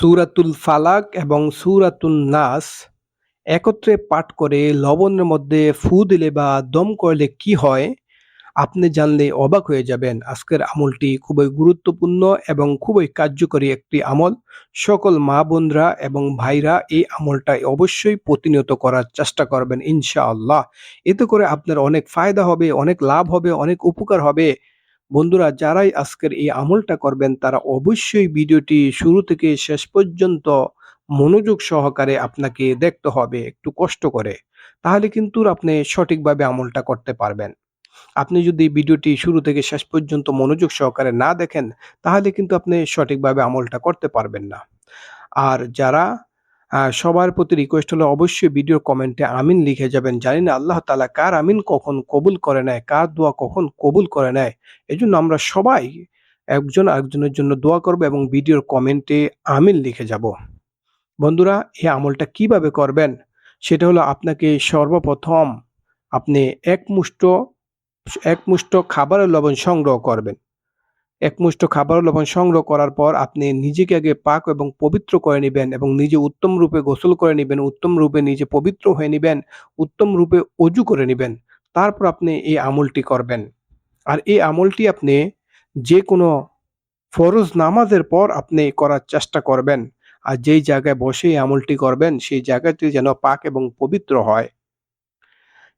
সূরাতুল ফালাক এবং সূরাতুন নাস একত্রে পাঠ করে লবণের মধ্যে ফু দিলে বা দম করলে কি হয়? আপনি জানলে অবাক হয়ে যাবেন। আজকের আমলটি খুবই গুরুত্বপূর্ণ এবং খুবই কার্যকরী একটি আমল। সকল মা-বোনরা এবং ভাইরা এই আমলটা অবশ্যই প্রতিনিয়ত করার চেষ্টা করবেন ইনশাআল্লাহ। এতে করে আপনার অনেক ফায়দা হবে, অনেক লাভ হবে, অনেক উপকার হবে। বন্ধুরা, যারাই আজকের এই আমলটা করবেন তারা অবশ্যই ভিডিওটি শুরু থেকে শেষ পর্যন্ত মনোযোগ সহকারে আপনাকে দেখতে হবে একটু কষ্ট করে। তাহলে কিন্তু আপনি সঠিকভাবে আমলটা করতে পারবেন। আপনি যদি ভিডিওটি শুরু থেকে শেষ পর্যন্ত মনোযোগ সহকারে না দেখেন, তাহলে কিন্তু আপনি সঠিকভাবে আমলটা করতে পারবেন না। আর যারা সবার প্রতি রিকোয়েস্ট হলো অবশ্যই ভিডিওর কমেন্টে আমিন লিখে যাবেন। জানি না আল্লাহ তাআলা কার আমিন কখন কবুল করে নেয়, কার দোয়া কখন কবুল করে নেয়। এজন্য আমরা সবাই একজন আরেকজনের জন্য দোয়া করব এবং ভিডিওর কমেন্টে আমিন লিখে যাব। বন্ধুরা, এই আমলটা কিভাবে করবেন? সেটা হলো আপনাকে সর্বপ্রথম আপনি এক মুষ্ট খাবারের লবণ সংগ্রহ করবেন। এক মুষ্ঠ খাবারের লবণ সংগ্রহ করার পর আপনি নিজেকে আগে পাক এবং পবিত্র করে নিবেন এবং নিজে উত্তম রূপে গোসল করে নিবেন, উত্তম রূপে নিজে পবিত্র হয়ে নিবেন, উত্তম রূপে অজু করে নিবেন। তারপর আপনি এই আমলটি করবেন। আর এই আমলটি আপনি যেকোনো ফরজ নামাজের পর আপনি করার চেষ্টা করবেন। আর যেই জায়গায় বসে এই আমলটি করবেন সেই জায়গাটি যেন পাক এবং পবিত্র হয়।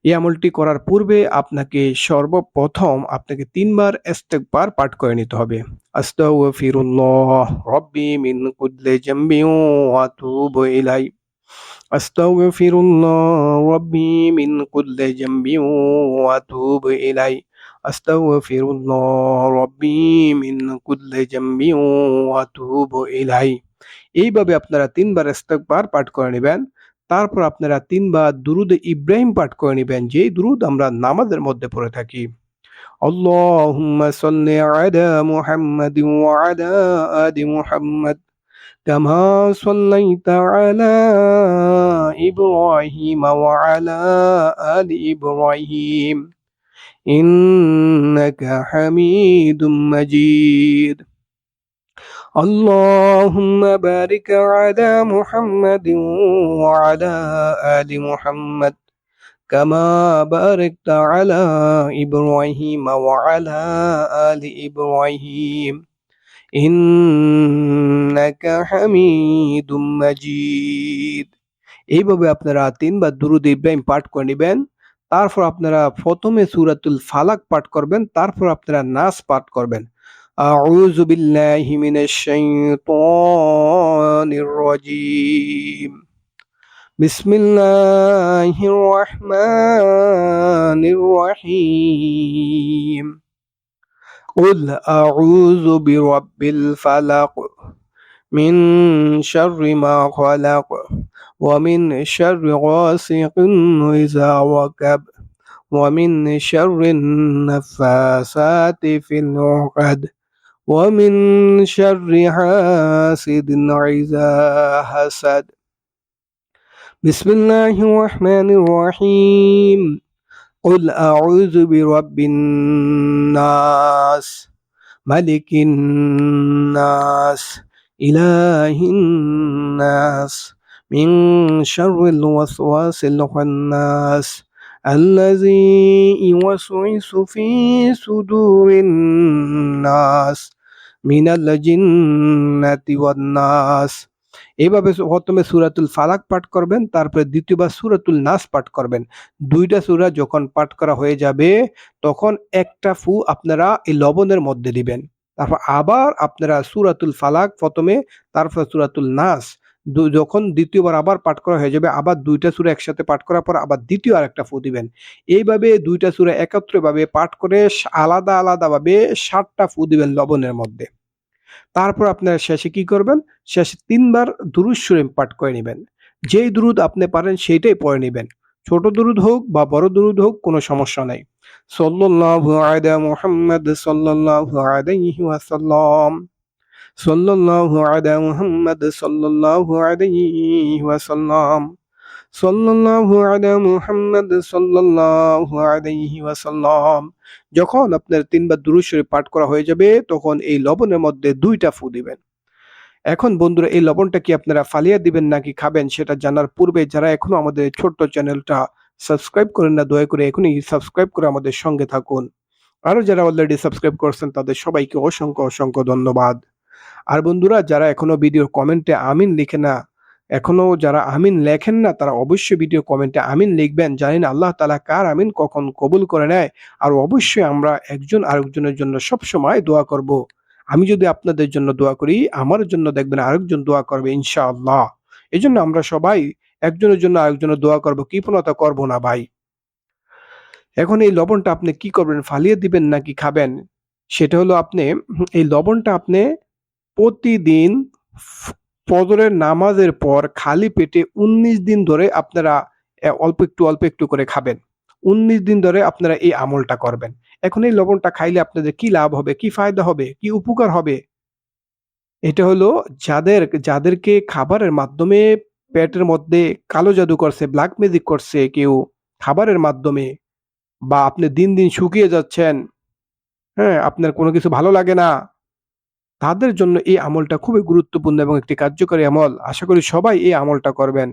এই আমলটি করার পূর্বে আপনাকে সর্বপ্রথম আপনাকে ৩ বার ইস্তেগফার পাঠ করে নিতে হবে। আস্তাগফিরুল্লাহ রাব্বি মিন কুল্লি যামবিন ওয়া আতুবু ইলাই। আস্তাগফিরুল্লাহ রাব্বি মিন কুল্লি যামবিন ওয়া আতুবু ইলাই। আস্তাগফিরুল্লাহ রাব্বি মিন কুল্লি যামবিন ওয়া আতুবু ইলাই। এইভাবে আপনারা ৩ বার ইস্তেগফার পাঠ করে নিবেন। তারপর আপনারা ৩ বার দুরুদে ইব্রাহিম পাঠ করে নিবেন, যেই দুরুদ আমরা নামাজের মধ্যে পড়ে থাকি। আল্লাহুম্মা সাল্লি আলা মুহাম্মাদিন ওয়া আলা আলি মুহাম্মাদ কামা সাল্লাইতা আলা ইব্রাহিম ওয়া আলা আলি ইব্রাহিম ইন্নাকা হামিদুম মাজিদ। اللهم بارك على محمد وعلى آل محمد كما باركت على إبراهيم وعلى آل إبراهيم إنك حميد مجيد। এইভাবে আপনারা ৩ বার দুরূদ ইব্রাহিম পাঠ করে নিবেন। তারপর আপনারা প্রথমে সূরাতুল ফালাক পাঠ করবেন, তারপর আপনারা নাস পাঠ করবেন। أعوذ بالله من الشيطان الرجيم بسم الله الرحمن الرحيم قل أعوذ برب الفلق من شر ما خلق ومن شر غاسق إذا وقب ومن شر النفاثات في العقد ومن شر حاسد إذا حسد بسم الله الرحمن الرحيم قل أعوذ برب الناس ملك الناس إله الناس من شر الوسواس الخناس الذي يوسوس في صدور الناس من الجنة والناس। এইভাবে প্রথমে সূরাতুল ফালাক পাঠ করবেন, তারপরে দ্বিতীয়বার সূরাতুল নাস পাঠ করবেন। ২টা সূরা যখন পাঠ করা হয়ে যাবে তখন একটা ফু আপনারা এই লবণের মধ্যে দিবেন। তারপর আবার আপনারা সূরাতুল ফালাক প্রথমে, তারপর সূরাতুল নাস যখন দ্বিতীয়বার আবার পাঠ করা হয়ে যাবে, আবার ২টা সূরা একসাথে পাঠ করার পর আবার দ্বিতীয় আরেকটা ফু দিবেন। এইভাবে ২টা সূরা একত্রভাবে পাঠ করে আলাদাভাবে ৭টা ফু দিবেন লবণের মধ্যে। তারপর আপনারা শেষে কি করবেন? শেষে ৩ বার দুরূদ শরীফ পাঠ করে নিবেন। যেই দুরূদ আপনি পারেন সেইটাই পড়ে নিবেন। ছোট দুরূদ হোক বা বড় দুরূদ হোক কোনো সমস্যা নাই। সাল্লাল্লাহু আলা মুহাম্মাদ সাল্লাল্লাহু আলাইহি ওয়াসাল্লাম। সাল্লাল্লাহু আলা মুহাম্মাদ সাল্লাল্লাহু আলাইহি ওয়াসাল্লাম। সাল্লাল্লাহু আলা মুহাম্মাদ সাল্লাল্লাহু আলাইহি ওয়াসাল্লাম। যখন আপনার ৩ বার দুরূদ শরীফ পাঠ করা হয়ে যাবে তখন এই লবণের মধ্যে ২টা ফু দিবেন। এখন বন্ধুরা এই লবণটা কি আপনারা ফালিয়ে দিবেন নাকি খাবেন সেটা জানার পূর্বে যারা এখনো আমাদের ছোট্ট চ্যানেলটা সাবস্ক্রাইব করেন না দয়া করে এখনই সাবস্ক্রাইব করে আমাদের সঙ্গে থাকুন। আরো যারা অলরেডি সাবস্ক্রাইব করছেন তাদের সবাইকে অসংখ্য ধন্যবাদ। আর বন্ধুরা যারা এখনো ভিডিওর কমেন্টে আমিন লিখে না, এখনো যারা আমিন লেখেন না তারা অবশ্যই ভিডিও কমেন্টে আমিন লিখবেন। জানি না আল্লাহ তাআলা কার আমিন কখন কবুল করে নেয়। আর অবশ্যই আমরা একজন আরেকজনের জন্য সবসময় দোয়া করব। আমি যদি আপনাদের জন্য দোয়া করি, আমার জন্য দেখবেন আরেকজন দোয়া করবে ইনশাআল্লাহ। এজন্য আমরা সবাই একজনের জন্য আরেকজনের দোয়া করব, কৃপণতা করব না ভাই। এখন এই লবণটা আপনি কি করবেন? ফালিয়ে দিবেন নাকি খাবেন? সেটা হলো আপনি এই লবণটা আপনি প্রতিদিন ফজরের নামাজের পর খালি পেটে ১৯ দিন ধরে আপনারা অল্প একটু করে খাবেন। ১৯ দিন ধরে আপনারা এই আমলটা করবেন। এখন এই লবণটা খাইলে আপনাদের কি লাভ হবে, কি ফায়দা হবে, কি উপকার হবে? এটা হলো যাদেরকে খাবারের মাধ্যমে পেটের মধ্যে কালো জাদু করছে, ব্লাক ম্যাজিক করছে কেউ খাবারের মাধ্যমে, বা আপনি দিন শুকিয়ে যাচ্ছেন, হ্যাঁ? আপনার কোনো কিছু ভালো লাগে না। তাদের জন্য এই আমলটা খুবই গুরুত্বপূর্ণ এবং একটি কার্যকরী আমল। আশা করি সবাই এই আমলটা করবেন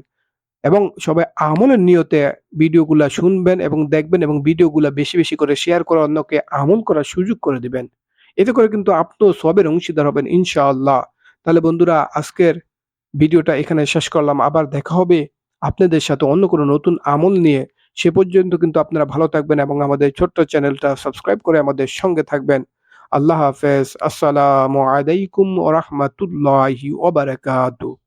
এবং সবাই আমলের নিয়তে ভিডিওগুলা শুনবেন এবং দেখবেন এবং ভিডিওগুলা বেশি করে শেয়ার করে অন্যকে আমল করার সুযোগ করে দিবেন। এতে করে কিন্তু আপনিও সবের অংশীদার হবেন ইনশাআল্লাহ। তাহলে বন্ধুরা আজকের ভিডিওটা এখানে শেষ করলাম। আবার দেখা হবে আপনাদের সাথে অন্য কোনো নতুন আমল নিয়ে। সে পর্যন্ত কিন্তু আপনারা ভালো থাকবেন এবং আমাদের ছোট্ট চ্যানেলটা সাবস্ক্রাইব করে আমাদের সঙ্গে থাকবেন। আল্লাহ হাফেজ। আসসালামু আলাইকুম ওয়া রাহমাতুল্লাহি ওয়া বারাকাতুহু।